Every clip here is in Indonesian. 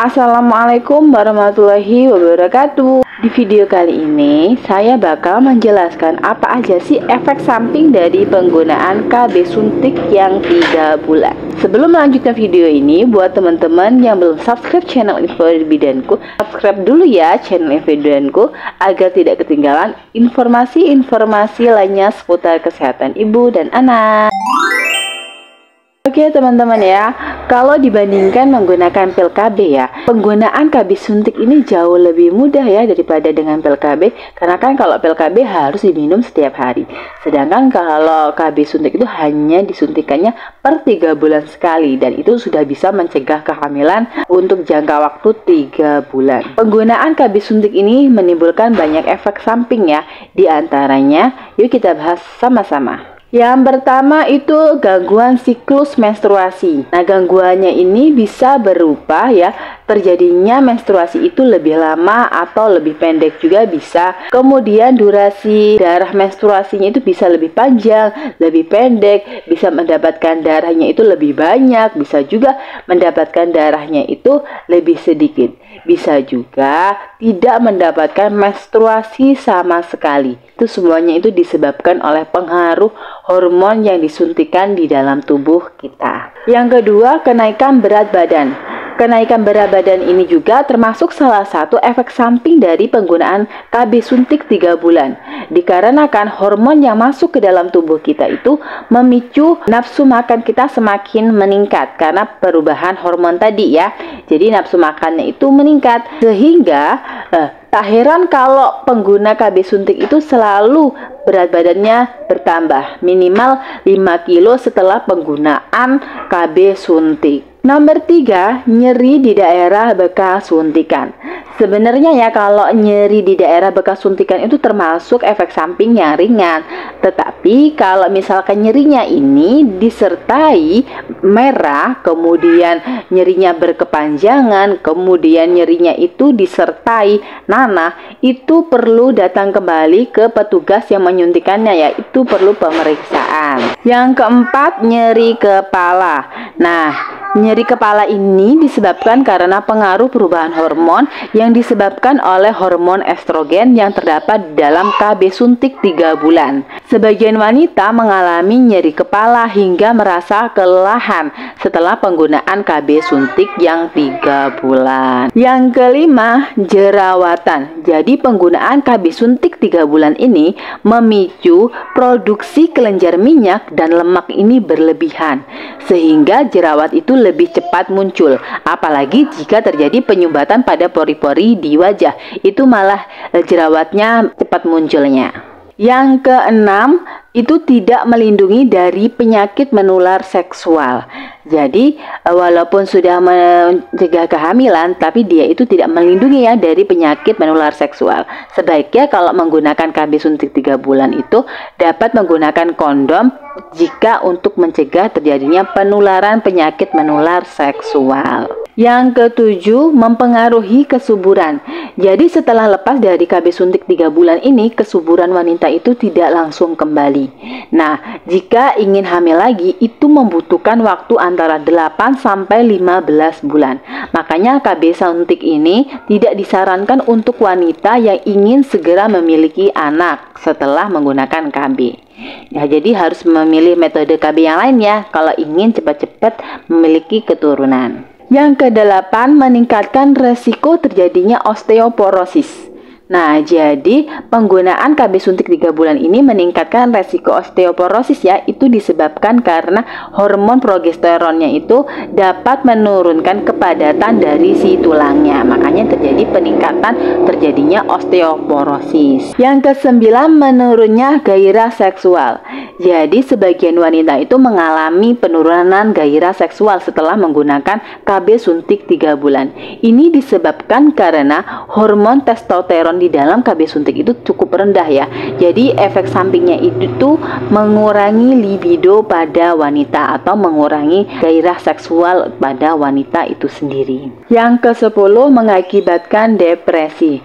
Assalamualaikum warahmatullahi wabarakatuh. Di video kali ini saya bakal menjelaskan apa aja sih efek samping dari penggunaan KB suntik yang 3 bulan. Sebelum melanjutkan video ini, buat teman-teman yang belum subscribe channel Info Bidanku, subscribe dulu ya channel Info Bidanku agar tidak ketinggalan informasi-informasi lainnya seputar kesehatan ibu dan anak. Oke teman-teman ya, kalau dibandingkan menggunakan pil KB ya, penggunaan KB suntik ini jauh lebih mudah ya daripada dengan pil KB. Karena kan kalau pil KB harus diminum setiap hari, sedangkan kalau KB suntik itu hanya disuntikannya per 3 bulan sekali, dan itu sudah bisa mencegah kehamilan untuk jangka waktu 3 bulan. Penggunaan KB suntik ini menimbulkan banyak efek samping ya, diantaranya yuk kita bahas sama-sama. Yang pertama itu gangguan siklus menstruasi. Nah, gangguannya ini bisa berupa ya terjadinya menstruasi itu lebih lama atau lebih pendek juga bisa. Kemudian durasi darah menstruasinya itu bisa lebih panjang, lebih pendek, bisa mendapatkan darahnya itu lebih banyak, bisa juga mendapatkan darahnya itu lebih sedikit. Bisa juga tidak mendapatkan menstruasi sama sekali. Itu semuanya itu disebabkan oleh pengaruh hormon yang disuntikan di dalam tubuh kita. Yang kedua, kenaikan berat badan. Kenaikan berat badan ini juga termasuk salah satu efek samping dari penggunaan KB suntik 3 bulan. Dikarenakan hormon yang masuk ke dalam tubuh kita itu memicu nafsu makan kita semakin meningkat karena perubahan hormon tadi ya. Jadi nafsu makannya itu meningkat sehingga tak heran kalau pengguna KB suntik itu selalu berat badannya bertambah minimal 5 kilo setelah penggunaan KB suntik. Nomor 3, nyeri di daerah bekas suntikan. Sebenarnya ya kalau nyeri di daerah bekas suntikan itu termasuk efek samping yang ringan. Tetapi kalau misalkan nyerinya ini disertai merah, kemudian nyerinya berkepanjangan, kemudian nyerinya itu disertai nanah, itu perlu datang kembali ke petugas yang menyuntikannya ya, itu perlu pemeriksaan. Yang keempat, nyeri kepala. Nah, nyeri kepala ini disebabkan karena pengaruh perubahan hormon yang disebabkan oleh hormon estrogen yang terdapat dalam KB suntik 3 bulan. Sebagian wanita mengalami nyeri kepala hingga merasa kelelahan setelah penggunaan KB suntik yang 3 bulan. Yang kelima, jerawatan. Jadi penggunaan KB suntik 3 bulan ini memicu produksi kelenjar minyak dan lemak ini berlebihan, sehingga jerawat itu lebih cepat muncul. Apalagi jika terjadi penyumbatan pada pori-pori di wajah, itu malah jerawatnya cepat munculnya. Yang keenam, itu tidak melindungi dari penyakit menular seksual. Jadi walaupun sudah mencegah kehamilan, tapi dia itu tidak melindungi ya dari penyakit menular seksual. Sebaiknya kalau menggunakan KB suntik 3 bulan itu dapat menggunakan kondom jika untuk mencegah terjadinya penularan penyakit menular seksual. Yang ketujuh, mempengaruhi kesuburan. Jadi setelah lepas dari KB suntik 3 bulan ini, kesuburan wanita itu tidak langsung kembali. Nah, jika ingin hamil lagi, itu membutuhkan waktu antara 8 sampai 15 bulan. Makanya KB suntik ini tidak disarankan untuk wanita yang ingin segera memiliki anak setelah menggunakan KB. Ya, jadi harus memilih metode KB yang lain ya kalau ingin cepat-cepat memiliki keturunan. Yang kedelapan, meningkatkan resiko terjadinya osteoporosis. Nah, jadi penggunaan KB suntik 3 bulan ini meningkatkan resiko osteoporosis ya. Itu disebabkan karena hormon progesteronnya itu dapat menurunkan kepadatan dari si tulangnya. Makanya terjadi peningkatan terjadinya osteoporosis. Yang kesembilan, menurunnya gairah seksual. Jadi sebagian wanita itu mengalami penurunan gairah seksual setelah menggunakan KB suntik 3 bulan. Ini disebabkan karena hormon testosteron di dalam KB suntik itu cukup rendah ya. Jadi efek sampingnya itu mengurangi libido pada wanita atau mengurangi gairah seksual pada wanita itu sendiri. Yang ke-10, mengakibatkan depresi.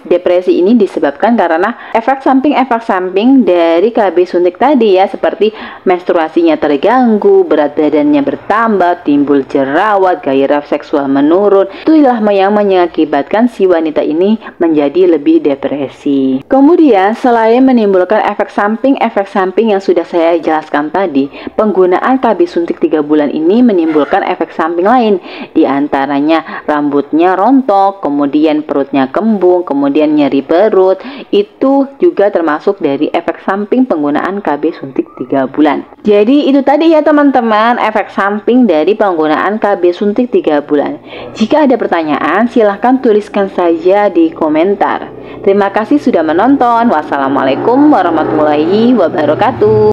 Depresi ini disebabkan karena efek samping dari KB suntik tadi tadi ya, seperti menstruasinya terganggu, berat badannya bertambah, timbul jerawat, gairah seksual menurun. Itulah yang mengakibatkan si wanita ini menjadi lebih depresi. Kemudian selain menimbulkan efek samping yang sudah saya jelaskan tadi, penggunaan KB suntik 3 bulan ini menimbulkan efek samping lain. Di antaranya rambutnya rontok, kemudian perutnya kembung, kemudian nyeri perut. Itu juga termasuk dari efek samping penggunaan KB suntik 3 bulan. Jadi itu tadi ya teman-teman, efek samping dari penggunaan KB suntik 3 bulan. Jika ada pertanyaan, silahkan tuliskan saja di komentar. Terima kasih sudah menonton. Wassalamualaikum warahmatullahi wabarakatuh.